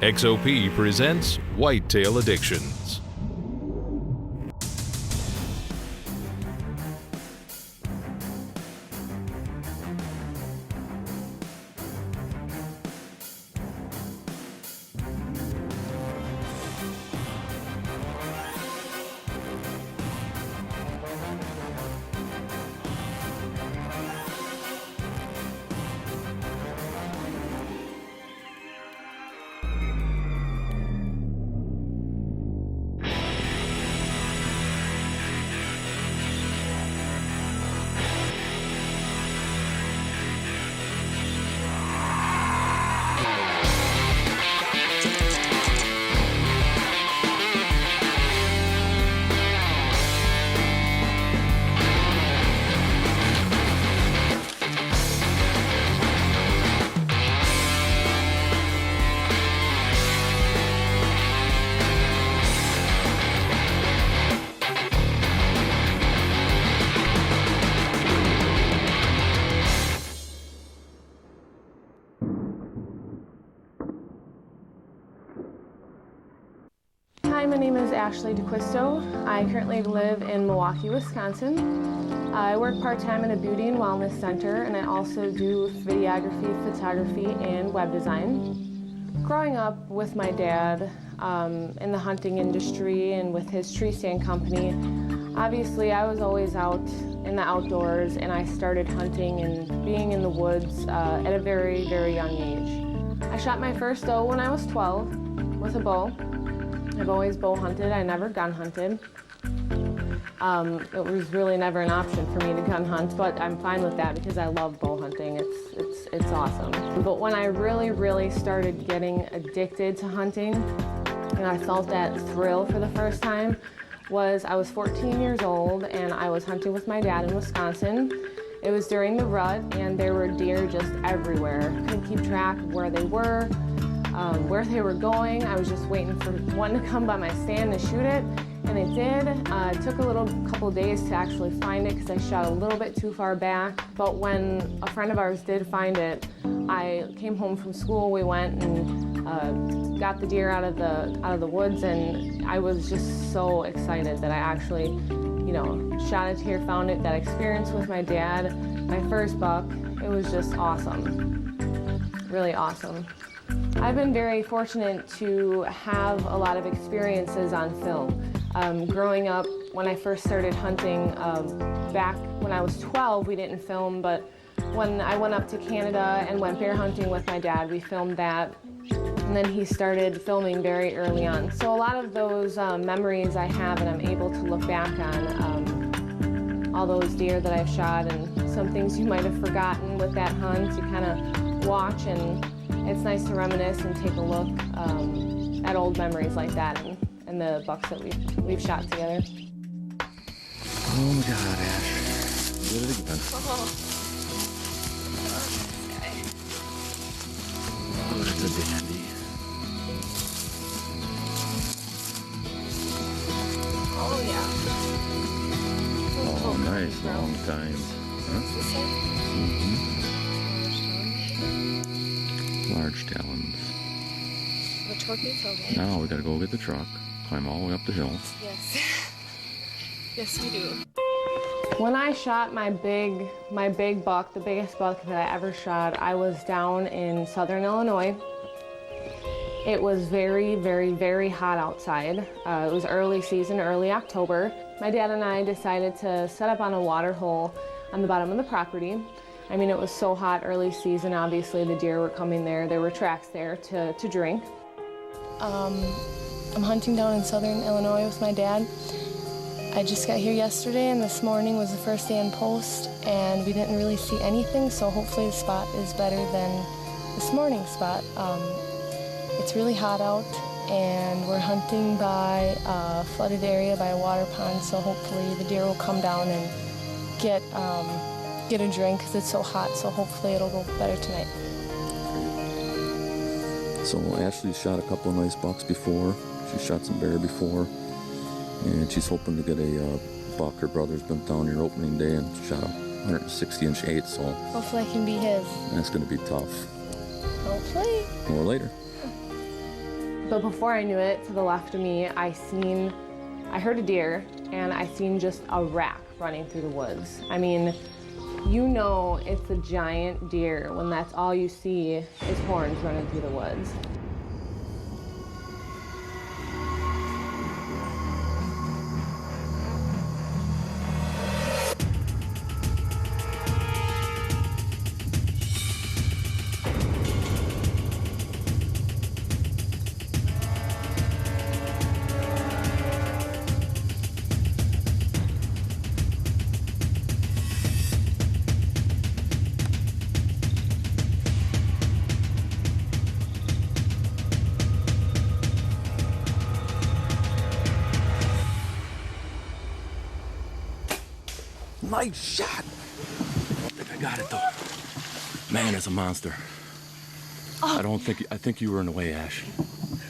XOP presents Whitetail Addictions. Hi, my name is Ashley DeQuisto. I currently live in Milwaukee, Wisconsin. I work part-time in a beauty and wellness center, and I also do videography, photography, and web design. Growing up with my dad in the hunting industry and with his tree stand company, obviously I was always out in the outdoors, and I started hunting and being in the woods at a very, very young age. I shot my first doe when I was 12 with a bow. I've always bow hunted. I never gun hunted. It was really never an option for me to gun hunt, but I'm fine with that because I love bow hunting. It's awesome. But when I really started getting addicted to hunting, and I felt that thrill for the first time, was I was 14 years old and I was hunting with my dad in Wisconsin. It was during the rut and there were deer just everywhere. Couldn't keep track of where they were going. I was just waiting for one to come by my stand to shoot it, and it did. It took a couple days to actually find it because I shot a little bit too far back, but when a friend of ours did find it, I came home from school, we went and got the deer out of the woods, and I was just so excited that I actually, shot it here, found it. That experience with my dad, my first buck, it was just awesome, really awesome. I've been very fortunate to have a lot of experiences on film. Growing up, when I first started hunting, back when I was 12, we didn't film, but when I went up to Canada and went bear hunting with my dad, we filmed that. And then he started filming very early on. So a lot of those memories I have, and I'm able to look back on all those deer that I've shot, and some things you might have forgotten with that hunt. You kind of watch, and it's nice to reminisce and take a look at old memories like that and the bucks that we've shot together. Oh my God, Ash. You did it again. Oh, that's a dandy. Oh, yeah. Oh, nice. Long time. Huh? Large talons. The turkey's okay. Now we gotta go get the truck, climb all the way up the hill. Yes. Yes, we do. When I shot my big buck, the biggest buck that I ever shot, I was down in southern Illinois. It was very hot outside. It was early season, early October. My dad and I decided to set up on a water hole on the bottom of the property. I mean, it was so hot early season, obviously the deer were coming there. There were tracks there to drink. I'm hunting down in southern Illinois with my dad. I just got here yesterday, and this morning was the first day in post, and we didn't really see anything, so hopefully the spot is better than this morning's spot. It's really hot out, and we're hunting by a flooded area by a water pond, so hopefully the deer will come down and get a drink because it's so hot, so hopefully it'll go better tonight. So Ashley shot a couple of nice bucks before. She shot some bear before, and she's hoping to get a buck. Her brother's been down here opening day and shot a 160-inch 8, so Hopefully I can be his. that's going to be tough. Hopefully. More later. But before I knew it, to the left of me, I heard a deer, and I seen just a rack running through the woods. I mean, you know it's a giant deer when that's all you see is horns running through the woods. Nice shot. I think I got it though. Man, it's a monster. Oh. I think you were in the way, Ash.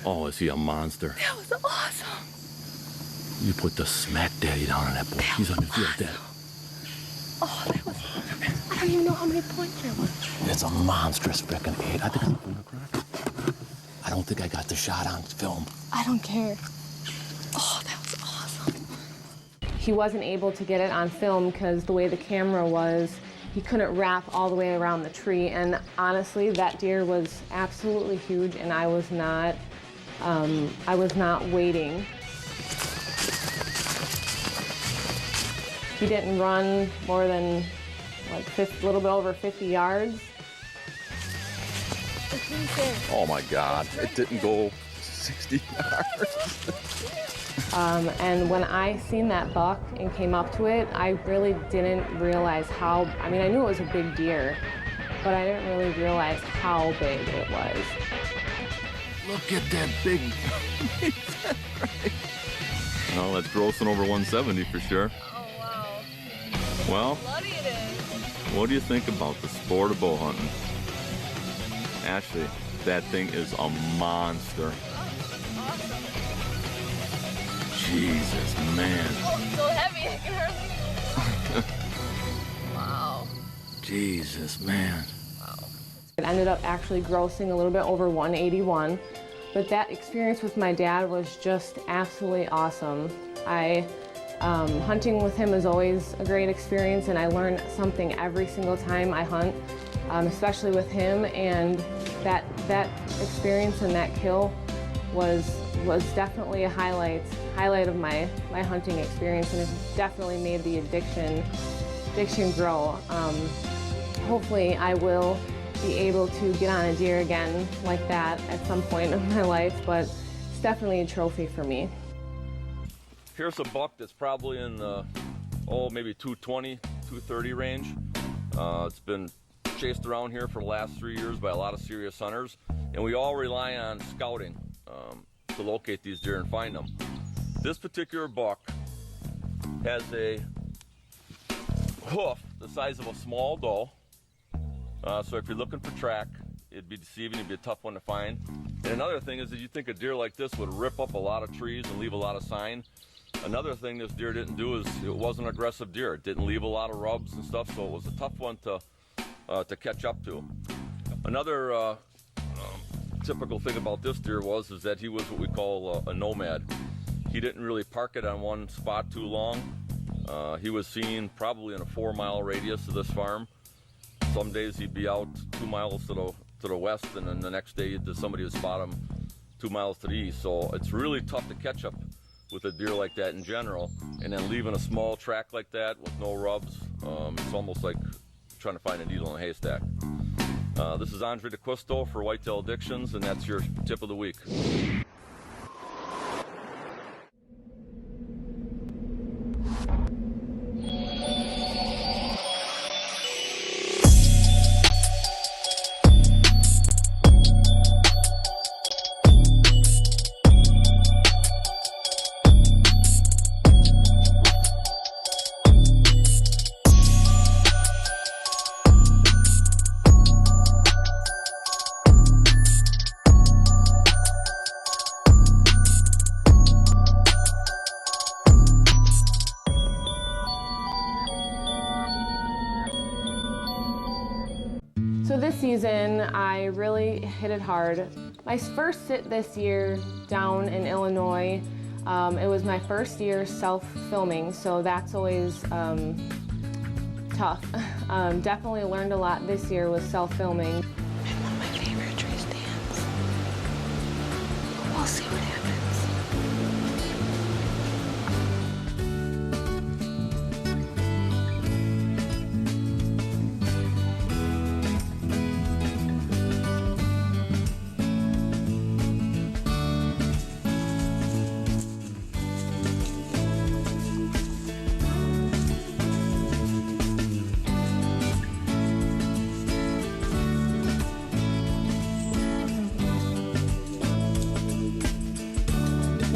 Oh, is he a monster? That was awesome. You put the smack daddy down on that boy. He's on the field dead. Oh, that was awesome. I don't even know how many points there was. It's a monstrous frickin' 8. I think I'm gonna cry. I don't think I got the shot on film. I don't care. Oh, that was awesome. He wasn't able to get it on film because the way the camera was, he couldn't wrap all the way around the tree. And honestly, that deer was absolutely huge, and I was not waiting. He didn't run more than like a little bit over 50 yards. Oh my God, it didn't go 60 yards. And when I seen that buck and came up to it, I really didn't realize how, I mean, I knew it was a big deer, but I didn't really realize how big it was. Look at that big. Well, that's grossing over 170 for sure. Oh, wow. Well, Bloody it is. what do you think about the sport of bow hunting? Ashley, that thing is a monster. Awesome. Jesus, man. Oh, it's so heavy, I can hardly move. Wow. Jesus, man. It ended up actually grossing a little bit over 181, but that experience with my dad was just absolutely awesome. Hunting with him is always a great experience, and I learn something every single time I hunt, especially with him, and that experience and that kill was definitely a highlight of my hunting experience, and it definitely made the addiction grow. Hopefully I will be able to get on a deer again like that at some point in my life, but it's definitely a trophy for me. Here's a buck that's probably in the, maybe 220, 230 range. It's been chased around here for the last 3 years by a lot of serious hunters, and we all rely on scouting to locate these deer and find them. This particular buck has a hoof the size of a small doe, so if you're looking for track, it'd be deceiving, it'd be a tough one to find. And another thing is that you think a deer like this would rip up a lot of trees and leave a lot of sign. Another thing this deer didn't do is it wasn't an aggressive deer. It didn't leave a lot of rubs and stuff, so it was a tough one to catch up to. Another typical thing about this deer is that he was what we call a nomad. He didn't really park it on one spot too long. He was seen probably in a 4-mile radius of this farm. Some days he'd be out 2 miles to the west, and then the next day somebody would spot him 2 miles to the east. So it's really tough to catch up with a deer like that in general, and then leaving a small track like that with no rubs, it's almost like trying to find a needle in a haystack. This is Andre DeQuisto for Whitetail Addictions, and that's your tip of the week. season, I really hit it hard. My first sit this year down in Illinois, it was my first year self-filming, so that's always tough. Definitely learned a lot this year with self-filming. And one of my favorite tree stands. We'll see what happens.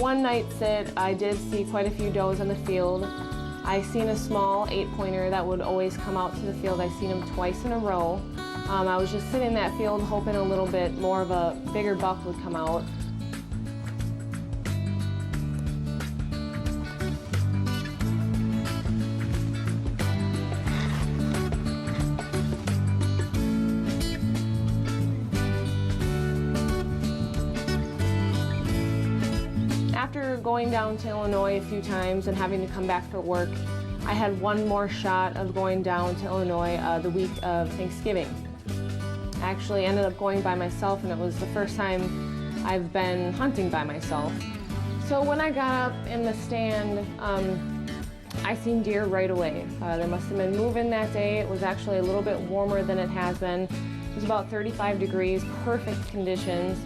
One night sit, I did see quite a few does on the field. I seen a small 8-pointer that would always come out to the field. I seen him twice in a row. I was just sitting in that field hoping a little bit more of a bigger buck would come out. After going down to Illinois a few times and having to come back for work, I had one more shot of going down to Illinois the week of Thanksgiving. I actually ended up going by myself, and it was the first time I've been hunting by myself. So when I got up in the stand, I seen deer right away. There must have been moving that day. It was actually a little bit warmer than it has been. It was about 35 degrees, perfect conditions.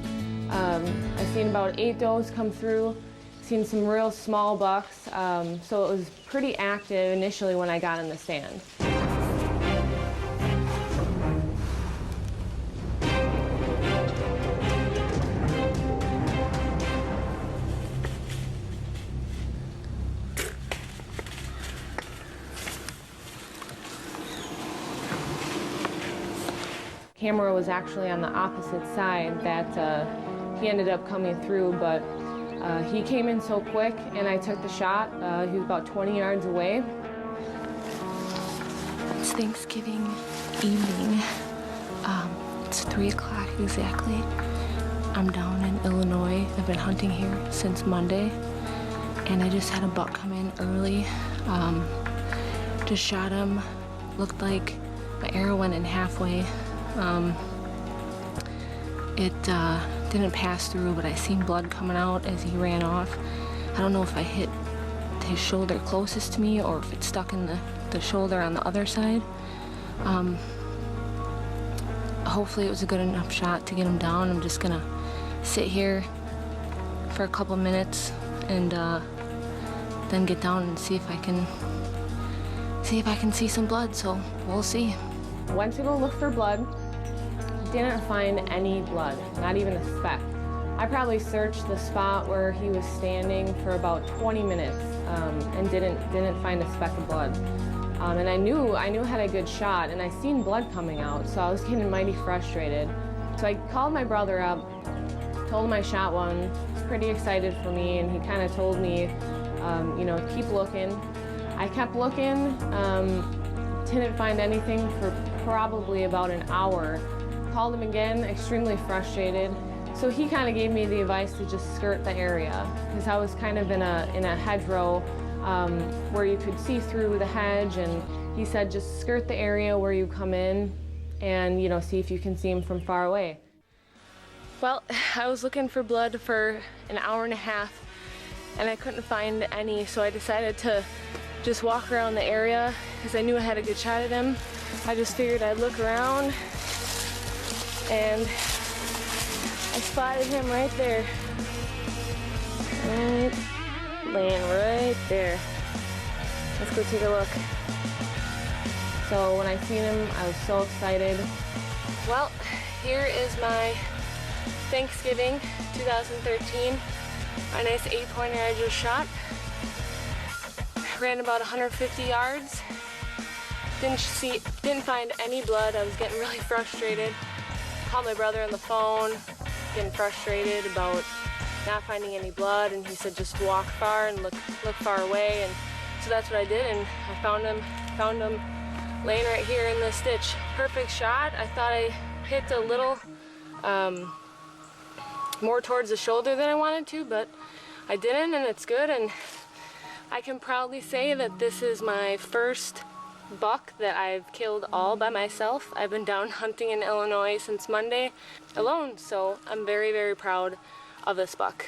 I seen about 8 does come through. Seen some real small bucks, so it was pretty active initially when I got in the stand. Camera was actually on the opposite side that he ended up coming through, but he came in so quick and I took the shot. He was about 20 yards away. It's Thanksgiving evening. It's 3 o'clock exactly. I'm down in Illinois. I've been hunting here since Monday, and I just had a buck come in early. Just shot him. Looked like my arrow went in halfway. It didn't pass through, but I seen blood coming out as he ran off. I don't know if I hit his shoulder closest to me or if it stuck in the shoulder on the other side. Hopefully it was a good enough shot to get him down. I'm just gonna sit here for a couple minutes and then get down and see if I can see some blood, so we'll see. Went to go look for blood. Didn't find any blood, not even a speck. I probably searched the spot where he was standing for about 20 minutes and didn't find a speck of blood. And I knew I had a good shot, and I seen blood coming out, so I was getting mighty frustrated. So I called my brother up, told him I shot one. He was pretty excited for me, and he kind of told me, keep looking. I kept looking, didn't find anything for probably about an hour. Called him again, extremely frustrated. So he kind of gave me the advice to just skirt the area, because I was kind of in a hedgerow where you could see through the hedge, and he said just skirt the area where you come in and see if you can see him from far away. Well, I was looking for blood for an hour and a half and I couldn't find any, so I decided to just walk around the area because I knew I had a good shot at him. I just figured I'd look around, and I spotted him right there. Right, laying right there. Let's go take a look. So when I seen him, I was so excited. Well, here is my Thanksgiving 2013. My nice 8-pointer I just shot. Ran about 150 yards. Didn't find any blood. I was getting really frustrated. Called my brother on the phone, getting frustrated about not finding any blood, and he said just walk far and look far away, and so that's what I did, and I found him laying right here in this ditch. Perfect shot. I thought I hit a little more towards the shoulder than I wanted to, but I didn't, and it's good. And I can proudly say that this is my first buck that I've killed all by myself. I've been down hunting in Illinois since Monday alone, so I'm very, very proud of this buck.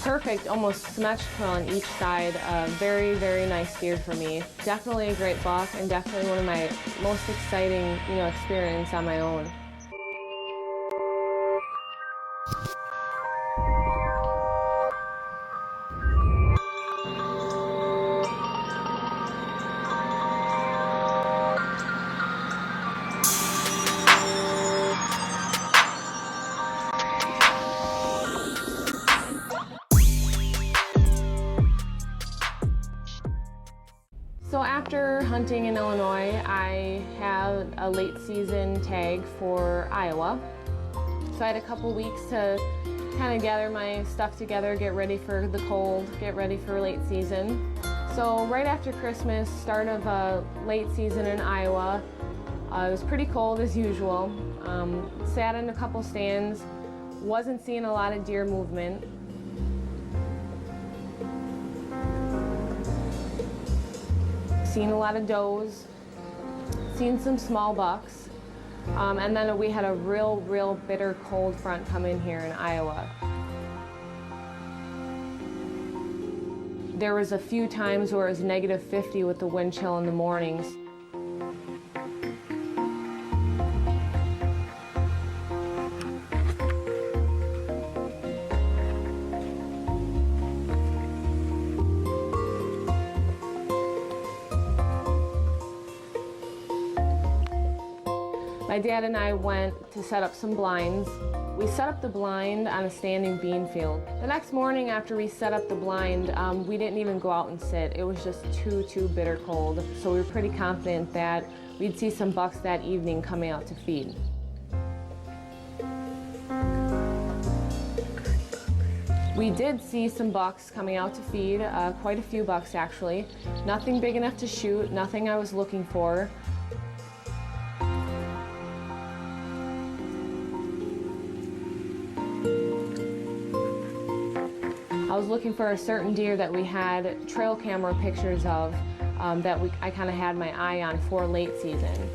Perfect, almost symmetrical on each side. Very, very nice deer for me. Definitely a great buck, and definitely one of my most exciting, experience on my own. So after hunting in Illinois, I had a late season tag for Iowa. So I had a couple weeks to kind of gather my stuff together, get ready for the cold, get ready for late season. So right after Christmas, start of late season in Iowa, it was pretty cold as usual. Sat in a couple stands, wasn't seeing a lot of deer movement. Seen a lot of does, seen some small bucks, and then we had a real bitter cold front come in here in Iowa. There was a few times where it was -50 with the wind chill in the mornings. My dad and I went to set up some blinds. We set up the blind on a standing bean field. The next morning after we set up the blind, we didn't even go out and sit. It was just too bitter cold. So we were pretty confident that we'd see some bucks that evening coming out to feed. We did see some bucks coming out to feed, quite a few bucks actually. Nothing big enough to shoot, nothing I was looking for. I was looking for a certain deer that we had trail camera pictures of I kind of had my eye on for late season.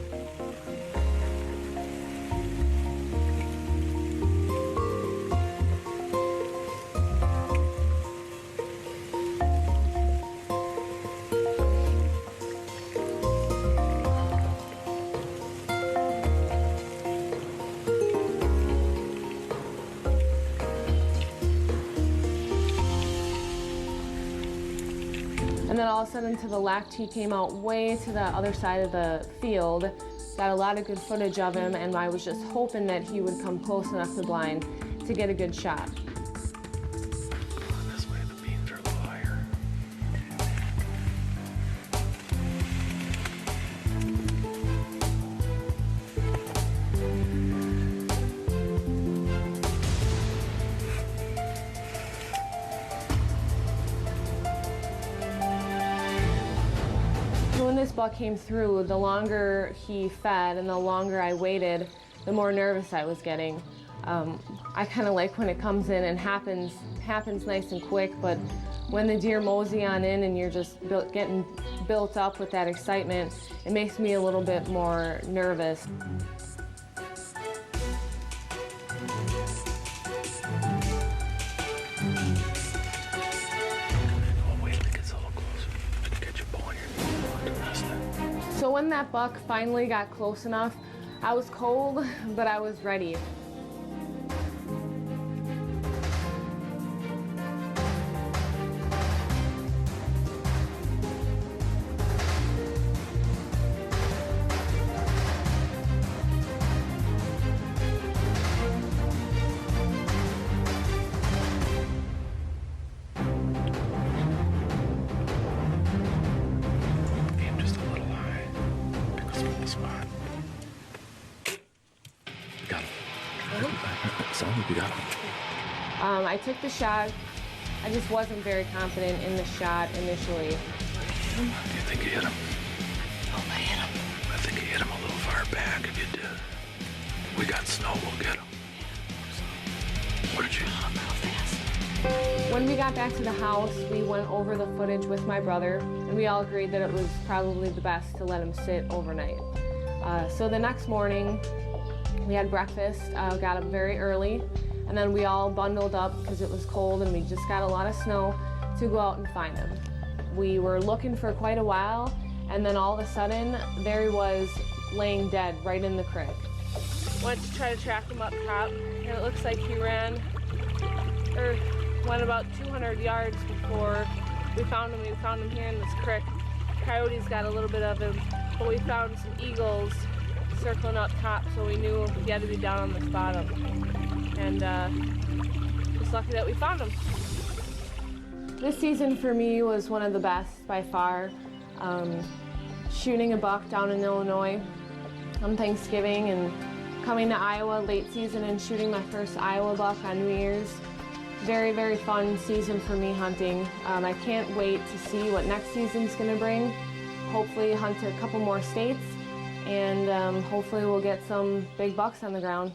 And then all of a sudden to the left, he came out way to the other side of the field, got a lot of good footage of him, and I was just hoping that he would come close enough to blind to get a good shot. This way the beans are a little higher. When this buck came through, the longer he fed and the longer I waited, the more nervous I was getting. I kind of like when it comes in and happens nice and quick, but when the deer mosey on in and you're just getting built up with that excitement, it makes me a little bit more nervous. So when that buck finally got close enough, I was cold, but I was ready. I took the shot. I just wasn't very confident in the shot initially. Do you think you hit him? Oh, I hit him. I think you hit him a little far back if you did. We got snow, we'll get him. What did you... Real fast. When we got back to the house, we went over the footage with my brother, and we all agreed that it was probably the best to let him sit overnight. So the next morning, we had breakfast, got up very early, and then we all bundled up because it was cold and we just got a lot of snow to go out and find him. We were looking for quite a while, and then all of a sudden, there he was laying dead right in the creek. Went to try to track him up top, and it looks like he went about 200 yards before we found him. We found him here in this creek. Coyotes got a little bit of him, but we found some eagles circling up top, so we knew he had to be down on this bottom. And just lucky that we found him. This season for me was one of the best by far. Shooting a buck down in Illinois on Thanksgiving and coming to Iowa late season and shooting my first Iowa buck on New Year's. Very, very fun season for me hunting. I can't wait to see what next season's gonna bring. Hopefully hunt a couple more states, and hopefully we'll get some big bucks on the ground.